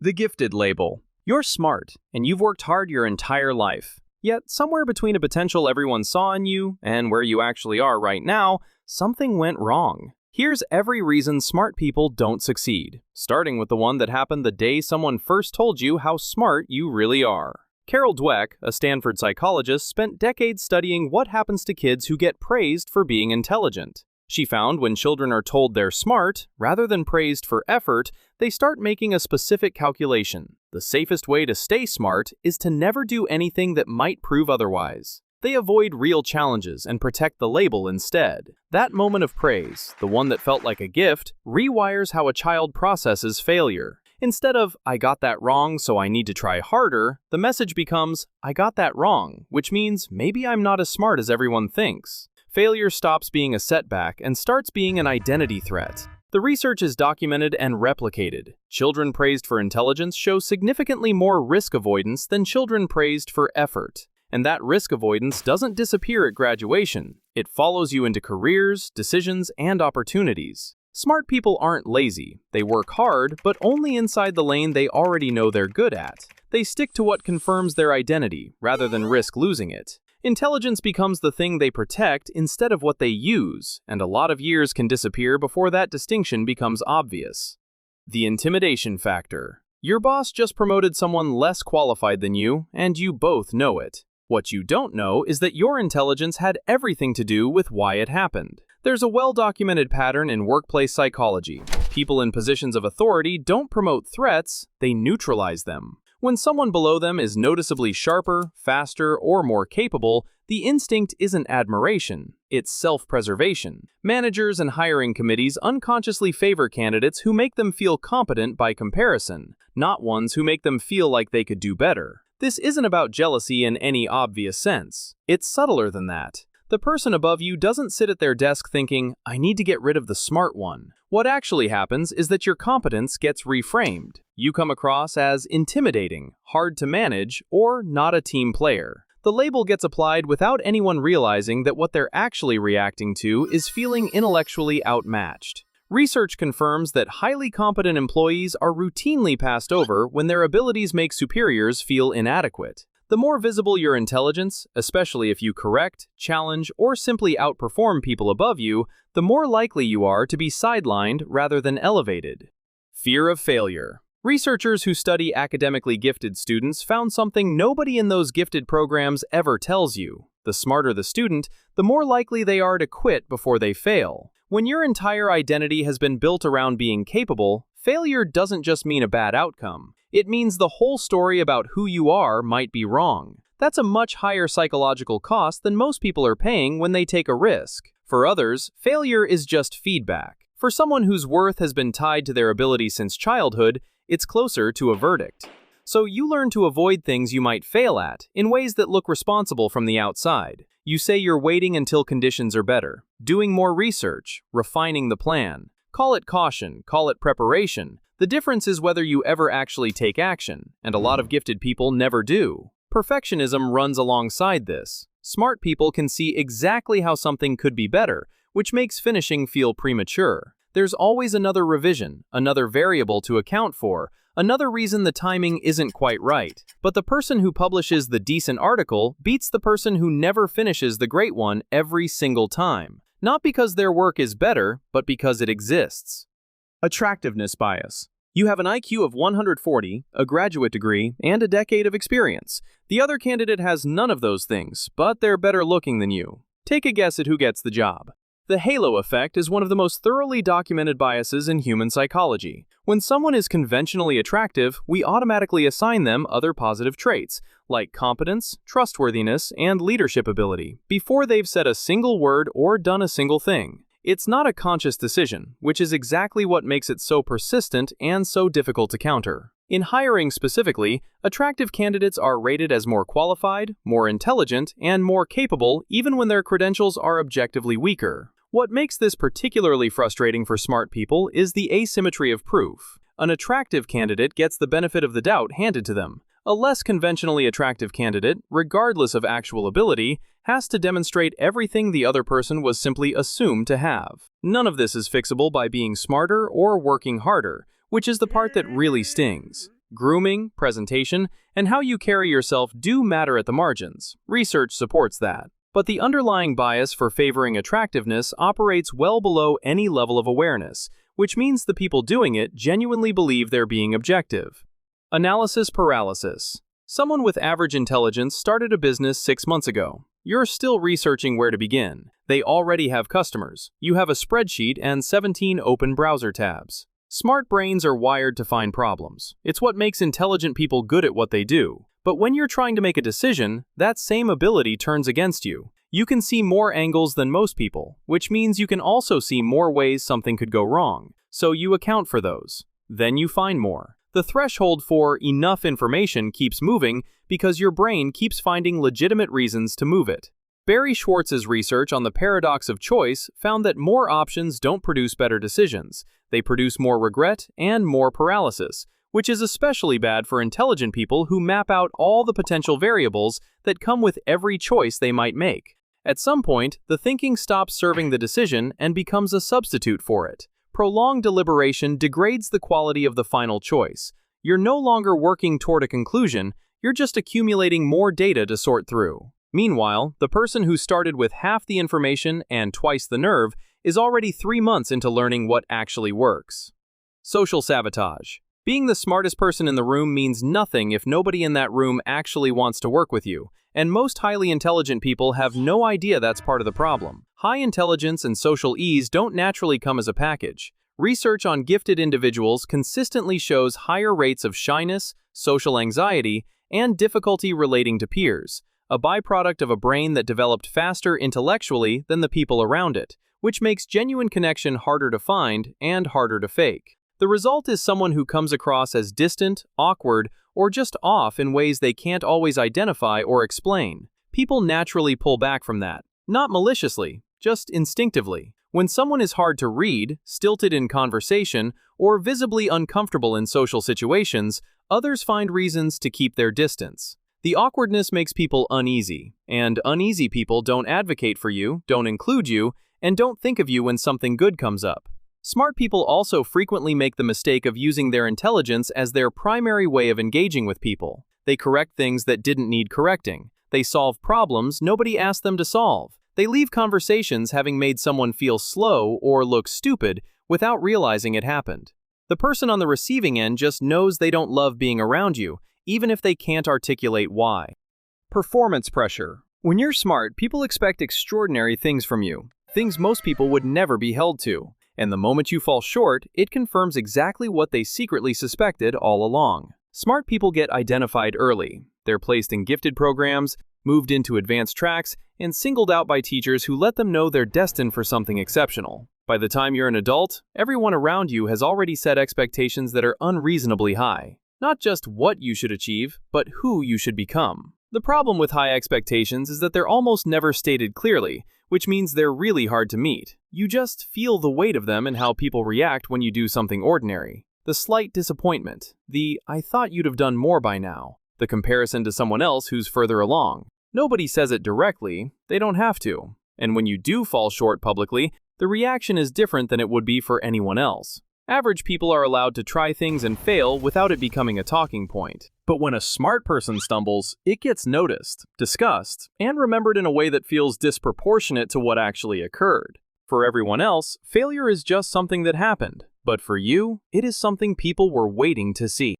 The gifted label. You're smart, and you've worked hard your entire life. Yet, somewhere between a potential everyone saw in you and where you actually are right now, something went wrong. Here's every reason smart people don't succeed, starting with the one that happened the day someone first told you how smart you really are. Carol Dweck, a Stanford psychologist, spent decades studying what happens to kids who get praised for being intelligent. She found when children are told they're smart, rather than praised for effort, they start making a specific calculation. The safest way to stay smart is to never do anything that might prove otherwise. They avoid real challenges and protect the label instead. That moment of praise, the one that felt like a gift, rewires how a child processes failure. Instead of, "I got that wrong, so I need to try harder," the message becomes, "I got that wrong," which means maybe I'm not as smart as everyone thinks. Failure stops being a setback and starts being an identity threat. The research is documented and replicated. Children praised for intelligence show significantly more risk avoidance than children praised for effort. And that risk avoidance doesn't disappear at graduation. It follows you into careers, decisions, and opportunities. Smart people aren't lazy. They work hard, but only inside the lane they already know they're good at. They stick to what confirms their identity, rather than risk losing it. Intelligence becomes the thing they protect instead of what they use, and a lot of years can disappear before that distinction becomes obvious. The Intimidation Factor. Your boss just promoted someone less qualified than you, and you both know it. What you don't know is that your intelligence had everything to do with why it happened. There's a well-documented pattern in workplace psychology. People in positions of authority don't promote threats, they neutralize them. When someone below them is noticeably sharper, faster, or more capable, the instinct isn't admiration, it's self-preservation. Managers and hiring committees unconsciously favor candidates who make them feel competent by comparison, not ones who make them feel like they could do better. This isn't about jealousy in any obvious sense. It's subtler than that. The person above you doesn't sit at their desk thinking, "I need to get rid of the smart one." What actually happens is that your competence gets reframed. You come across as intimidating, hard to manage, or not a team player. The label gets applied without anyone realizing that what they're actually reacting to is feeling intellectually outmatched. Research confirms that highly competent employees are routinely passed over when their abilities make superiors feel inadequate. The more visible your intelligence, especially if you correct, challenge, or simply outperform people above you, the more likely you are to be sidelined rather than elevated. Fear of failure. Researchers who study academically gifted students found something nobody in those gifted programs ever tells you. The smarter the student, the more likely they are to quit before they fail. When your entire identity has been built around being capable, failure doesn't just mean a bad outcome. It means the whole story about who you are might be wrong. That's a much higher psychological cost than most people are paying when they take a risk. For others, failure is just feedback. For someone whose worth has been tied to their ability since childhood, it's closer to a verdict. So you learn to avoid things you might fail at in ways that look responsible from the outside. You say you're waiting until conditions are better, doing more research, refining the plan. Call it caution, call it preparation. The difference is whether you ever actually take action, and a lot of gifted people never do. Perfectionism runs alongside this. Smart people can see exactly how something could be better, which makes finishing feel premature. There's always another revision, another variable to account for, another reason the timing isn't quite right. But the person who publishes the decent article beats the person who never finishes the great one every single time. Not because their work is better, but because it exists. Attractiveness Bias. You have an IQ of 140, a graduate degree, and a decade of experience. The other candidate has none of those things, but they're better looking than you. Take a guess at who gets the job. The halo effect is one of the most thoroughly documented biases in human psychology. When someone is conventionally attractive, we automatically assign them other positive traits, like competence, trustworthiness, and leadership ability, before they've said a single word or done a single thing. It's not a conscious decision, which is exactly what makes it so persistent and so difficult to counter. In hiring specifically, attractive candidates are rated as more qualified, more intelligent, and more capable even when their credentials are objectively weaker. What makes this particularly frustrating for smart people is the asymmetry of proof. An attractive candidate gets the benefit of the doubt handed to them. A less conventionally attractive candidate, regardless of actual ability, has to demonstrate everything the other person was simply assumed to have. None of this is fixable by being smarter or working harder, which is the part that really stings. Grooming, presentation, and how you carry yourself do matter at the margins. Research supports that. But the underlying bias for favoring attractiveness operates well below any level of awareness, which means the people doing it genuinely believe they're being objective. Analysis paralysis. Someone with average intelligence started a business 6 months ago. You're still researching where to begin. They already have customers. You have a spreadsheet and 17 open browser tabs. Smart brains are wired to find problems. It's what makes intelligent people good at what they do. But when you're trying to make a decision, that same ability turns against you. You can see more angles than most people, which means you can also see more ways something could go wrong. So you account for those. Then you find more. The threshold for enough information keeps moving because your brain keeps finding legitimate reasons to move it. Barry Schwartz's research on the paradox of choice found that more options don't produce better decisions. They produce more regret and more paralysis, which is especially bad for intelligent people who map out all the potential variables that come with every choice they might make. At some point, the thinking stops serving the decision and becomes a substitute for it. Prolonged deliberation degrades the quality of the final choice. You're no longer working toward a conclusion, you're just accumulating more data to sort through. Meanwhile, the person who started with half the information and twice the nerve is already 3 months into learning what actually works. Social sabotage. Being the smartest person in the room means nothing if nobody in that room actually wants to work with you, and most highly intelligent people have no idea that's part of the problem. High intelligence and social ease don't naturally come as a package. Research on gifted individuals consistently shows higher rates of shyness, social anxiety, and difficulty relating to peers, a byproduct of a brain that developed faster intellectually than the people around it, which makes genuine connection harder to find and harder to fake. The result is someone who comes across as distant, awkward, or just off in ways they can't always identify or explain. People naturally pull back from that, not maliciously, just instinctively. When someone is hard to read, stilted in conversation, or visibly uncomfortable in social situations, others find reasons to keep their distance. The awkwardness makes people uneasy, and uneasy people don't advocate for you, don't include you, and don't think of you when something good comes up. Smart people also frequently make the mistake of using their intelligence as their primary way of engaging with people. They correct things that didn't need correcting. They solve problems nobody asked them to solve. They leave conversations having made someone feel slow or look stupid without realizing it happened. The person on the receiving end just knows they don't love being around you, even if they can't articulate why. Performance pressure. When you're smart, people expect extraordinary things from you, things most people would never be held to. And the moment you fall short, it confirms exactly what they secretly suspected all along. Smart people get identified early. They're placed in gifted programs, moved into advanced tracks, and singled out by teachers who let them know they're destined for something exceptional. By the time you're an adult, everyone around you has already set expectations that are unreasonably high. Not just what you should achieve, but who you should become. The problem with high expectations is that they're almost never stated clearly, which means they're really hard to meet. You just feel the weight of them and how people react when you do something ordinary. The slight disappointment, the "I thought you'd have done more by now," the comparison to someone else who's further along. Nobody says it directly, they don't have to. And when you do fall short publicly, the reaction is different than it would be for anyone else. Average people are allowed to try things and fail without it becoming a talking point. But when a smart person stumbles, it gets noticed, discussed, and remembered in a way that feels disproportionate to what actually occurred. For everyone else, failure is just something that happened. But for you, it is something people were waiting to see.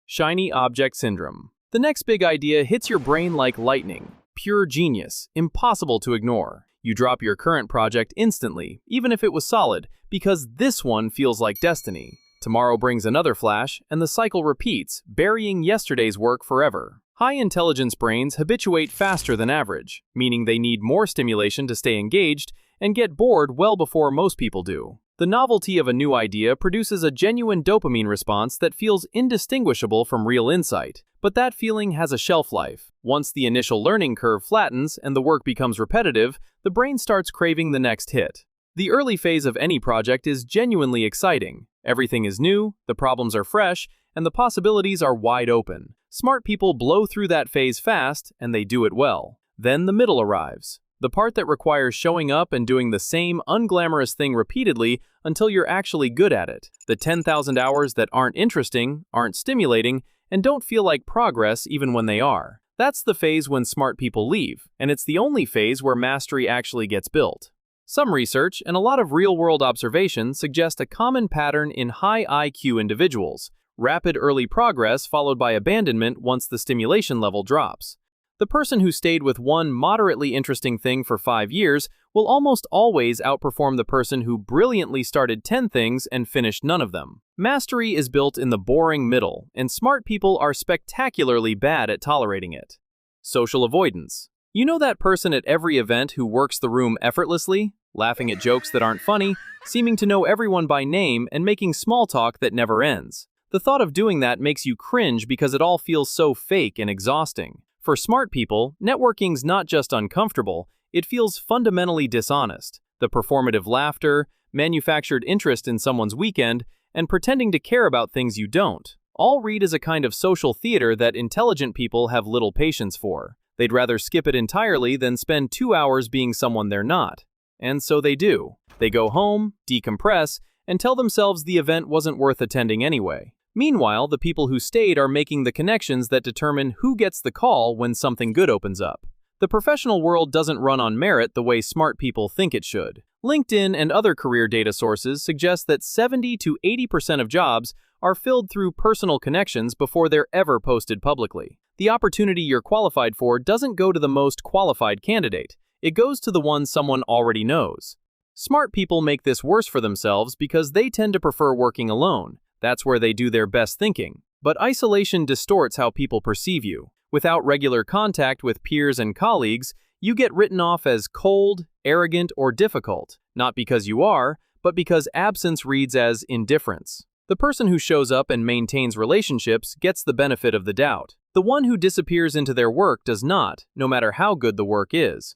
Shiny object syndrome. The next big idea hits your brain like lightning. Pure genius, impossible to ignore. You drop your current project instantly, even if it was solid, because this one feels like destiny. Tomorrow brings another flash, and the cycle repeats, burying yesterday's work forever. High intelligence brains habituate faster than average, meaning they need more stimulation to stay engaged and get bored well before most people do. The novelty of a new idea produces a genuine dopamine response that feels indistinguishable from real insight. But that feeling has a shelf life. Once the initial learning curve flattens and the work becomes repetitive, the brain starts craving the next hit. The early phase of any project is genuinely exciting. Everything is new, the problems are fresh, and the possibilities are wide open. Smart people blow through that phase fast, and they do it well. Then the middle arrives. the part that requires showing up and doing the same unglamorous thing repeatedly until you're actually good at it. The 10,000 hours that aren't interesting, aren't stimulating, and don't feel like progress even when they are. That's the phase when smart people leave, and it's the only phase where mastery actually gets built. Some research and a lot of real-world observation suggest a common pattern in high IQ individuals: rapid early progress followed by abandonment once the stimulation level drops. The person who stayed with one moderately interesting thing for 5 years will almost always outperform the person who brilliantly started 10 things and finished none of them. Mastery is built in the boring middle, and smart people are spectacularly bad at tolerating it. Social avoidance. You know that person at every event who works the room effortlessly, laughing at jokes that aren't funny, seeming to know everyone by name, and making small talk that never ends. The thought of doing that makes you cringe because it all feels so fake and exhausting. For smart people, networking's not just uncomfortable, it feels fundamentally dishonest. The performative laughter, manufactured interest in someone's weekend, and pretending to care about things you don't, all read as a kind of social theater that intelligent people have little patience for. They'd rather skip it entirely than spend 2 hours being someone they're not. And so they do. They go home, decompress, and tell themselves the event wasn't worth attending anyway. Meanwhile, the people who stayed are making the connections that determine who gets the call when something good opens up. The professional world doesn't run on merit the way smart people think it should. LinkedIn and other career data sources suggest that 70 to 80% of jobs are filled through personal connections before they're ever posted publicly. The opportunity you're qualified for doesn't go to the most qualified candidate. It goes to the one someone already knows. Smart people make this worse for themselves because they tend to prefer working alone. That's where they do their best thinking. But isolation distorts how people perceive you. Without regular contact with peers and colleagues, you get written off as cold, arrogant, or difficult, not because you are, but because absence reads as indifference. The person who shows up and maintains relationships gets the benefit of the doubt. The one who disappears into their work does not, no matter how good the work is.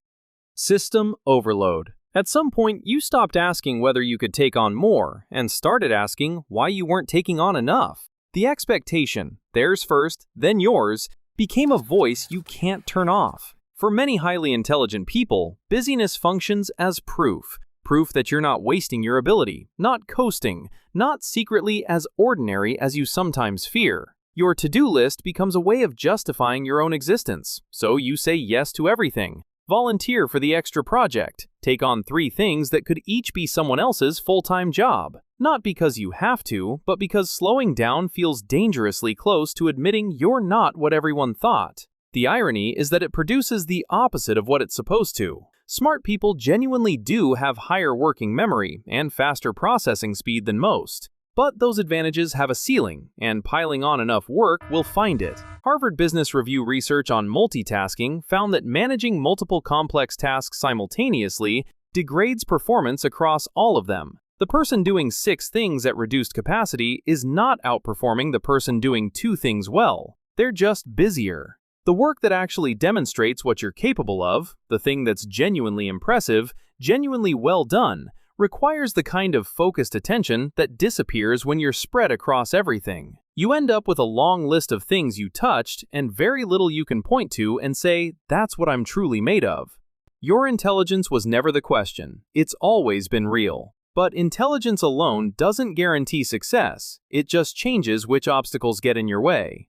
System overload. At some point, you stopped asking whether you could take on more and started asking why you weren't taking on enough. The expectation, theirs first, then yours, became a voice you can't turn off. For many highly intelligent people, busyness functions as proof. Proof that you're not wasting your ability, not coasting, not secretly as ordinary as you sometimes fear. Your to-do list becomes a way of justifying your own existence, so you say yes to everything. Volunteer for the extra project. Take on 3 things that could each be someone else's full-time job. Not because you have to, but because slowing down feels dangerously close to admitting you're not what everyone thought. The irony is that it produces the opposite of what it's supposed to. Smart people genuinely do have higher working memory and faster processing speed than most. But those advantages have a ceiling, and piling on enough work will find it. Harvard Business Review research on multitasking found that managing multiple complex tasks simultaneously degrades performance across all of them. The person doing 6 things at reduced capacity is not outperforming the person doing 2 things well. They're just busier. The work that actually demonstrates what you're capable of, the thing that's genuinely impressive, genuinely well done, requires the kind of focused attention that disappears when you're spread across everything. You end up with a long list of things you touched and very little you can point to and say, that's what I'm truly made of. Your intelligence was never the question. It's always been real. But intelligence alone doesn't guarantee success. It just changes which obstacles get in your way.